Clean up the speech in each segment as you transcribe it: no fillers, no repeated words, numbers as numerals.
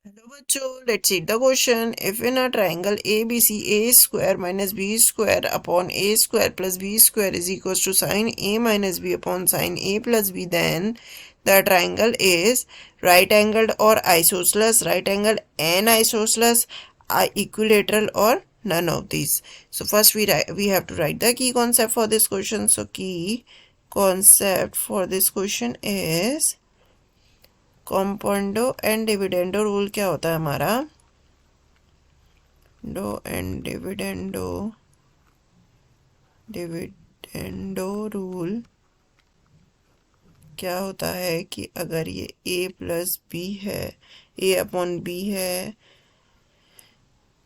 Hello बच्चों, let's see the question. If in a triangle ABC, a square minus b square upon a square plus b square is equals to sine a minus b upon sine a plus b, then the triangle is right angled or isosceles, right angled and isosceles, equilateral or none of these. So first we have to write the key concept for this question. So key concept for this question is componendo and dividendo rule क्या होता है हमारा dough and dividendo rule क्या होता है कि अगर ये a प्लस बी है, a अपॉन बी है,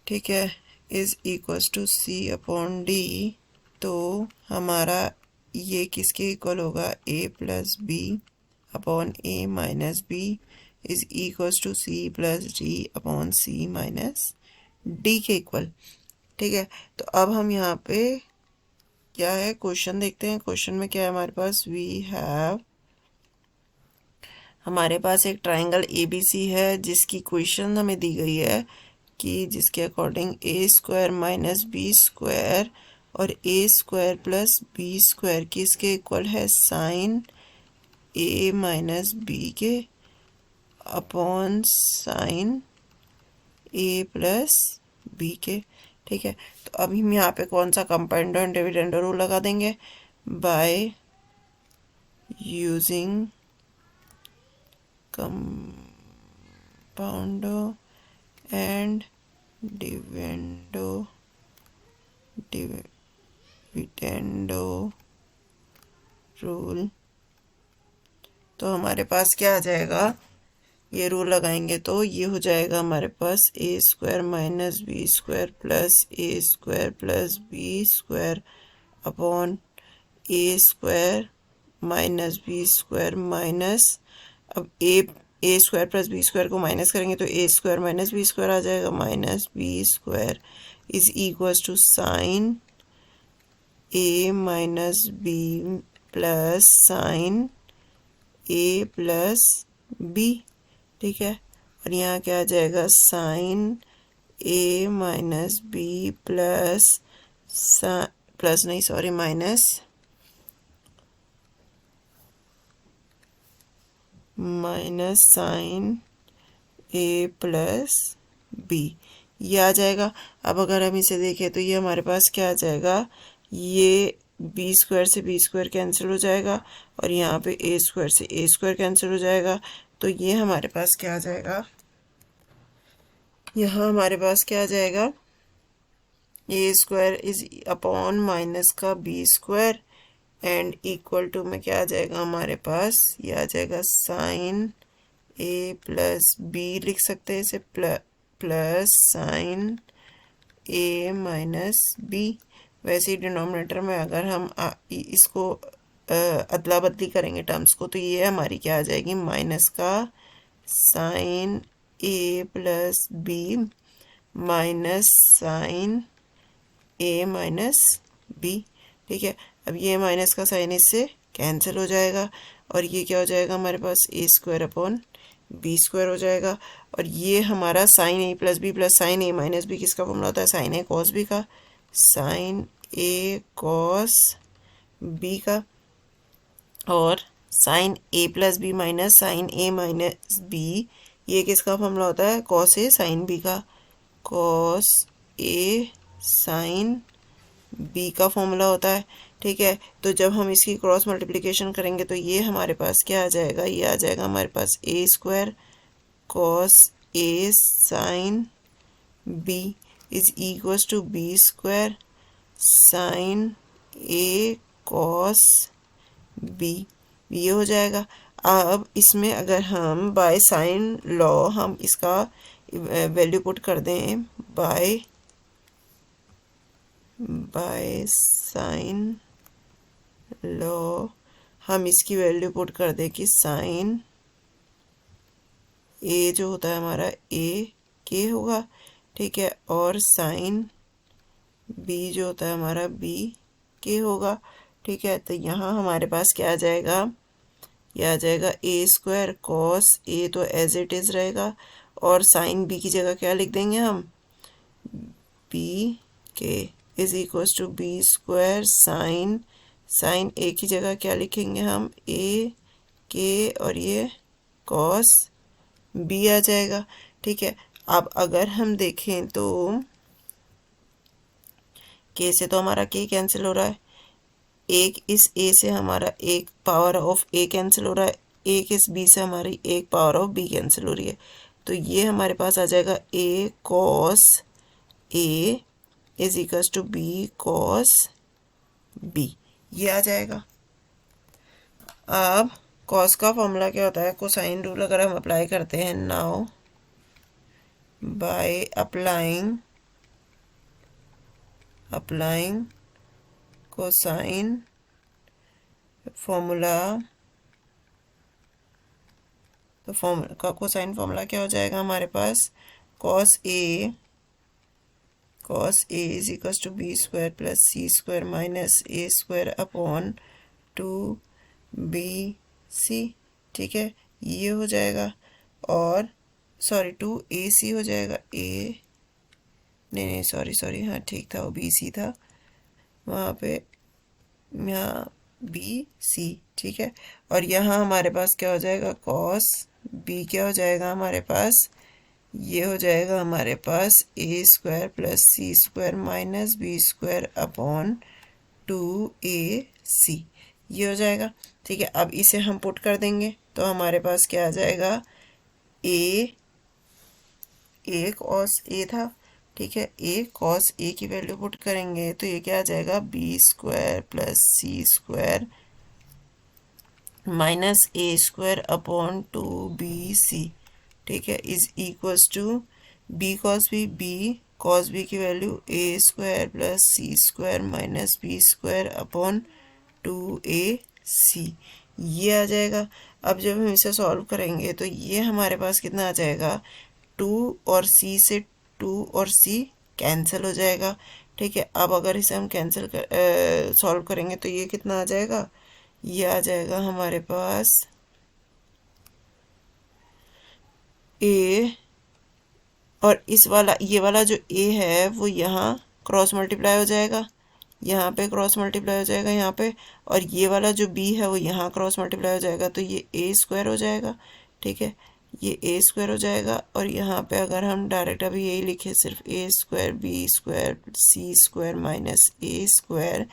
ठीक है, is equals to c upon D, तो हमारा ये किसके इक्वल होगा a plus B upon a minus B is equals to c plus D upon c minus D के इक्वल। ठीक है, तो अब हम यहाँ पे क्या है क्वेश्चन देखते हैं। क्वेश्चन में क्या है हमारे पास एक ट्राइंगल ABC है जिसकी क्वेश्चन हमें दी गई है कि जिसके according a square minus B square और a square plus B square किसके इक्वल है साइन a माइनस बी के upon sine a plus B के। ठीक है, तो अभी हम यहाँ पे कौन सा कंपाउंड एंड डिविडेंड रूल लगा देंगे by using compound and dividendo rule. तो हमारे पास क्या आ जाएगा, ये रूल लगाएंगे तो ये हो जाएगा हमारे पास a square minus B square plus a square plus B square upon a square minus B square minus, अब a square plus B square को माइनस करेंगे तो a square minus B square आ जाएगा minus B square is equals to sine a minus b plus sine a plus b. ठीक है, और यहाँ क्या आ जाएगा sine a minus b plus minus sine a plus B, ये आ जाएगा। अब अगर हम इसे देखें तो ये हमारे पास क्या आ जाएगा, ये बी स्क्वायर से बी स्क्वायर कैंसिल हो जाएगा और यहाँ पे a स्क्वायर से a स्क्वायर कैंसिल हो जाएगा। तो ये हमारे पास क्या आ जाएगा, यहाँ हमारे पास क्या आ जाएगा, a square is upon minus का b square and equal to में क्या आ जाएगा हमारे पास, ये आ जाएगा साइन a प्लस बी, लिख सकते हैं इसे plus sine a minus B. वैसे ही डिनोमिनेटर में अगर हम इसको अदला बदली करेंगे टर्म्स को तो ये हमारी क्या आ जाएगी माइनस का sine a plus B minus sine a minus B. ठीक है, अब ये माइनस का साइन इससे कैंसिल हो जाएगा और ये क्या हो जाएगा हमारे पास a square upon B square हो जाएगा। और ये हमारा sine a plus B plus sine a minus B किसका फॉर्मूला होता है, साइन a कॉस बी का, साइन a कॉस बी का, और sine a plus B minus sine a minus B ये किसका फॉर्मूला होता है, कॉस a साइन बी का, कॉस a साइन बी का फॉर्मूला होता है। ठीक है, तो जब हम इसकी क्रॉस मल्टीप्लिकेशन करेंगे तो ये हमारे पास क्या आ जाएगा, ये आ जाएगा हमारे पास a square cos a sine b is equals to b square sine a cos b, ये हो जाएगा। अब इसमें अगर हम बाय साइन लॉ हम इसका वैल्यू पुट कर दें बाय साइन लॉ हम इसकी वैल्यू पुट कर दें कि साइन a जो होता है हमारा a के होगा, ठीक है, और साइन b जो होता है हमारा b के होगा। ठीक है, तो यहाँ हमारे पास क्या आ जाएगा, ये आ जाएगा ए स्क्वायर कॉस ए तो एज इट इज़ रहेगा, और साइन बी की जगह क्या लिख देंगे हम, बी के is equals to b square sine, sine a की जगह क्या लिखेंगे हम, ए के, और ये कॉस बी आ जाएगा। ठीक है, अब अगर हम देखें तो के से तो हमारा के कैंसिल हो रहा है, एक इस ए से हमारा एक पावर ऑफ ए कैंसिल हो रहा है, एक इस बी से हमारी एक पावर ऑफ बी कैंसिल हो रही है, तो ये हमारे पास आ जाएगा a cos a is equals to b cos b, ये आ जाएगा। अब कॉस का फॉर्मूला क्या होता है, कोसाइन रूल अगर हम अप्लाई करते हैं, now by applying cosine formula, तो फॉर्मूला का कोसाइन फॉर्मूला क्या हो जाएगा हमारे पास, cos a is equals to b square plus c square minus A square upon 2bc। ठीक है, ये हो जाएगा, और सॉरी 2ac हो जाएगा, नहीं सॉरी हाँ ठीक था, वो bc था वहाँ पे, यहाँ bc। ठीक है, और यहाँ हमारे पास क्या हो जाएगा, कॉस b क्या हो जाएगा हमारे पास, ये हो जाएगा हमारे पास a square plus c square minus B square upon 2ac, ये हो जाएगा। ठीक है, अब इसे हम पुट कर देंगे तो हमारे पास क्या आ जाएगा, ए कॉस ए था। ठीक है, ए कॉस ए की वैल्यू पुट करेंगे तो ये क्या आ जाएगा, B square plus c square minus ए स्क्वायर अपॉन 2bc। ठीक है, is equals to b cos b की value a square plus c square minus B square upon 2ac, ये आ जाएगा। अब जब हम इसे सॉल्व करेंगे तो ये हमारे पास कितना आ जाएगा, 2 और c से 2 और c कैंसिल हो जाएगा। ठीक है, अब अगर इसे हम सॉल्व करेंगे तो ये कितना आ जाएगा, ये आ जाएगा हमारे पास ए, और इस वाला ये वाला जो ए है वो यहाँ क्रॉस मल्टीप्लाई हो जाएगा, यहाँ पे क्रॉस मल्टीप्लाई हो जाएगा यहाँ पे, और ये वाला जो बी है वो यहाँ क्रॉस मल्टीप्लाई हो जाएगा, तो ये ए स्क्वायर हो जाएगा। ठीक है, ये ए स्क्वायर हो जाएगा, और यहाँ पे अगर हम डायरेक्ट अभी यही लिखे सिर्फ a square B square c square minus A square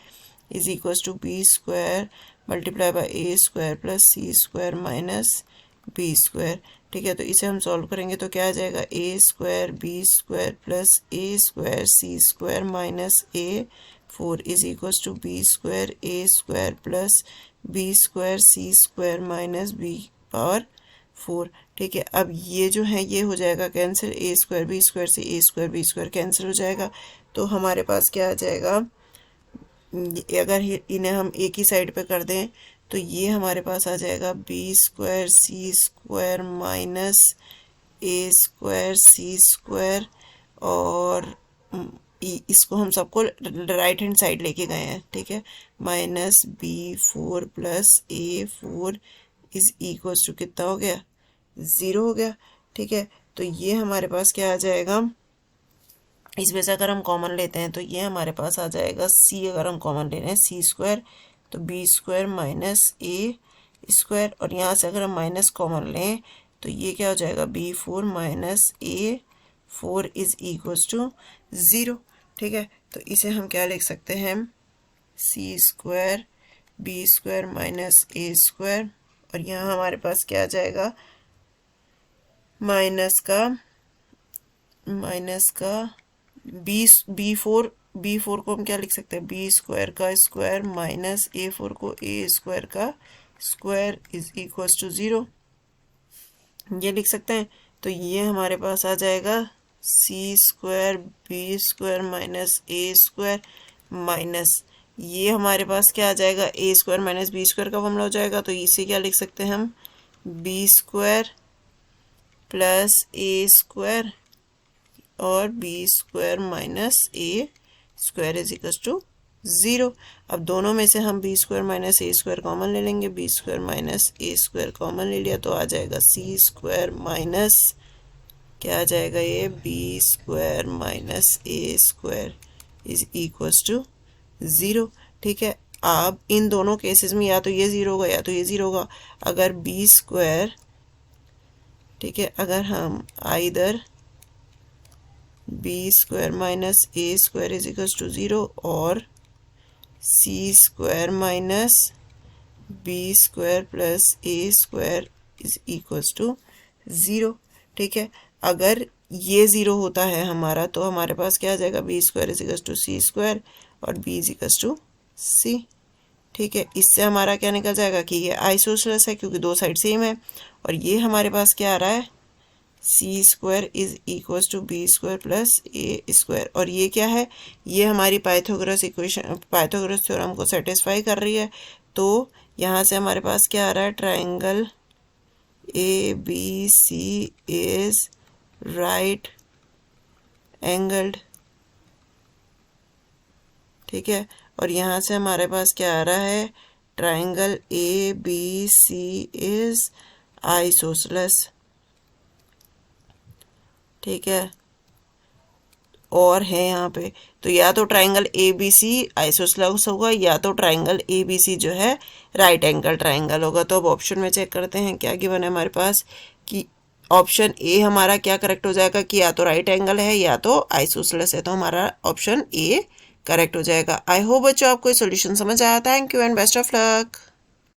is equals to b square multiply by a square plus c square minus B square. ठीक है, तो इसे हम सॉल्व करेंगे तो क्या आ जाएगा, ए square B square plus A square c square minus a4 is equals to b square a square plus B square c square minus b power 4। ठीक है, अब ये जो है ये हो जाएगा कैंसिल, ए स्क्वायर बी स्क्वायर से ए स्क्वायर बी स्क्वायर कैंसिल हो जाएगा, तो हमारे पास क्या आ जाएगा, अगर इन्हें हम एक ही साइड पे कर दें तो ये हमारे पास आ जाएगा B square c square minus ए स्क्वायर सी स्क्वायर, और इसको हम सबको राइट हैंड साइड लेके गए हैं। ठीक है, minus b4 plus a4 is equals to कितना हो गया, 0 हो गया। ठीक है, तो ये हमारे पास क्या आ जाएगा, इसमें से अगर हम कॉमन लेते हैं तो ये हमारे पास आ जाएगा c, अगर हम कॉमन ले रहे हैं सी स्क्वायर तो बी स्क्वायर माइनस ए स्क्वायर, और यहाँ से अगर हम माइनस कॉमन लें तो ये क्या हो जाएगा, b4 minus a4 is equals to 0। ठीक है, तो इसे हम क्या लिख सकते हैं, सी स्क्वायर बी स्क्वायर माइनस ए स्क्वायर, और यहाँ हमारे पास क्या आ जाएगा, माइनस का बी फोर को हम क्या लिख सकते हैं, बी स्क्वायर का स्क्वायर माइनस a4 को ए स्क्वायर का स्क्वायर इज इक्वल्स टू 0, ये लिख सकते हैं। तो ये हमारे पास आ जाएगा C square B square minus ए स्क्वायर माइनस, ये हमारे पास क्या आ जाएगा, ए स्क्वायर माइनस बी स्क्वायर का फॉर्मूला हो जाएगा, तो इसे क्या लिख सकते हैं हम, बी स्क्वायर प्लस ए स्क्वायर और B square minus A square is equals to zero. अब दोनों में से हम बी स्क्वायर माइनस ए स्क्वायर कॉमन ले लेंगे, बी स्क्वायर माइनस ए स्क्वायर कॉमन ले लिया तो आ जाएगा सी स्क्वायर माइनस क्या आ जाएगा ये B square minus A square is equals to zero. ठीक है, अब इन दोनों केसेस में या तो ये ज़ीरो होगा या तो ये ज़ीरो होगा। अगर बी स्क्वायर, ठीक है, अगर हम either b square minus A square is equals to zero और c square minus B square plus A square is equals to zero. ठीक है, अगर ये ज़ीरो होता है हमारा तो हमारे पास क्या आ जाएगा B square is equals to C square और B is equals to C. ठीक है, इससे हमारा क्या निकल जाएगा कि ये आइसोसेलेस है क्योंकि दो साइड सेम है, और ये हमारे पास क्या आ रहा है c square is equals to b square plus A square. और ये क्या है, ये हमारी पाइथागोरस इक्वेशन, पाइथागोरस थ्योरम को सेटिस्फाई कर रही है। तो यहाँ से हमारे पास क्या आ रहा है, triangle A B C is right angled. ठीक है, और यहाँ से हमारे पास क्या आ रहा है, triangle A B C is isosceles. ठीक है, और है यहाँ पे, तो या तो triangle A B C isosceles होगा या तो ट्राइंगल ए बी सी जो है राइट एंगल ट्राइंगल होगा। तो अब ऑप्शन में चेक करते हैं क्या गिवन है हमारे पास, कि ऑप्शन ए हमारा क्या करेक्ट हो जाएगा कि या तो राइट एंगल है या तो आइसोसेलेस है, तो हमारा ऑप्शन ए करेक्ट हो जाएगा। आई होप बच्चों आपको सॉल्यूशन समझ आया। Thank you and best of luck.